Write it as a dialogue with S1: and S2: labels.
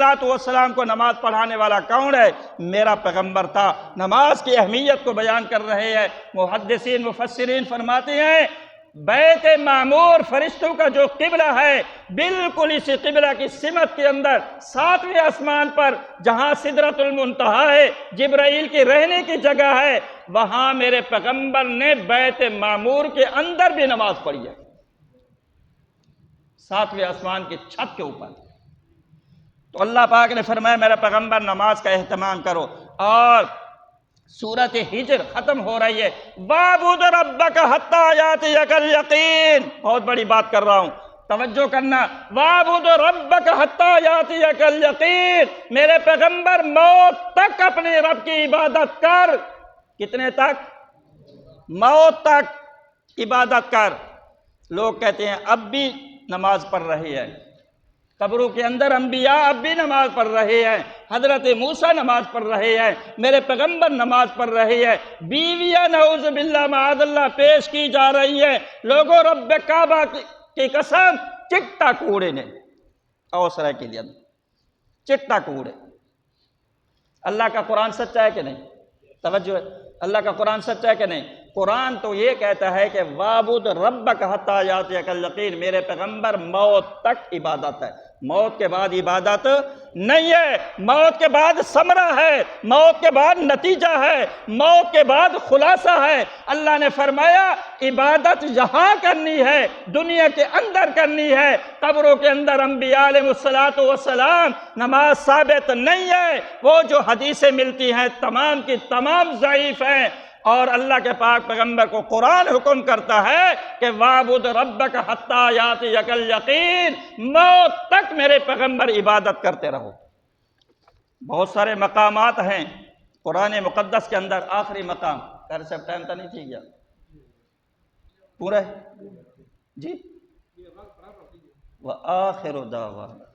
S1: الصلاۃ والسلام کو نماز پڑھانے والا کون ہے؟ میرا پیغمبر تھا۔ نماز کی اہمیت کو بیان کر رہے ہیں۔ محدثین مفسرین فرماتے ہیں بیت معمور فرشتوں کا جو قبلہ ہے، بالکل اسی قبلہ کی سمت کے اندر 7ویں آسمان پر جہاں سدرۃ المنتہا ہے، جبرائیل کی رہنے کی جگہ ہے، وہاں میرے پیغمبر نے بیت معمور کے اندر بھی نماز پڑھی ہے، 7ویں آسمان کی چھت کے اوپر۔ تو اللہ پاک نے فرمایا میرا پیغمبر نماز کا اہتمام کرو۔ اور سورۃ ہجر ختم ہو رہی ہے، وَاعْبُدْ رَبَّكَ حَتَّىٰ يَأْتِيَكَ الْيَقِينُ، بہت بڑی بات کر رہا ہوں، توجہ کرنا۔ وَاعْبُدْ رَبَّكَ حَتَّىٰ يَأْتِيَكَ الْيَقِينُ، میرے پیغمبر موت تک اپنے رب کی عبادت کر۔ کتنے تک؟ موت تک عبادت کر۔ لوگ کہتے ہیں اب بھی نماز پڑھ رہے ہیں، قبروں کے اندر انبیاء اب بھی نماز پڑھ رہے ہیں، حضرت موسیٰ نماز پڑھ رہے ہیں، میرے پیغمبر نماز پڑھ رہے ہیں، بیویاں نعوذ باللہ معاذ اللہ پیش کی جا رہی ہیں۔ لوگوں رب کعبہ کی قسم، چٹا کوڑے نے اوسرا کے لیے چٹا کوڑے۔ اللہ کا قرآن سچا ہے کہ نہیں؟ توجہ ہے، اللہ کا قرآن سچا ہے کہ نہیں؟ قرآن تو یہ کہتا ہے کہ وَاعْبُدْ رَبَّكَ حَتَّىٰ يَأْتِيَكَ الْيَقِينُ، میرے پیغمبر موت تک عبادت ہے، موت کے بعد عبادت نہیں ہے، موت کے بعد ثمرہ ہے، موت کے بعد نتیجہ ہے، موت کے بعد خلاصہ ہے۔ اللہ نے فرمایا عبادت یہاں کرنی ہے، دنیا کے اندر کرنی ہے، قبروں کے اندر انبیاء علیہ الصلوۃ والسلام نماز ثابت نہیں ہے، وہ جو حدیثیں ملتی ہیں تمام کی تمام ضعیف ہیں۔ اور اللہ کے پاک پیغمبر کو قرآن حکم کرتا ہے کہ وَاعْبُدْ رَبَّكَ حَتَّىٰ يَأْتِيَكَ الْيَقِينُ، موت تک میرے پیغمبر عبادت کرتے رہو۔ بہت سارے مقامات ہیں قرآن مقدس کے اندر، آخری مقام کر سب ٹائم تو نہیں تھی گیا پورا ہے جی؟ وَآخِرُ دَعْوَانَا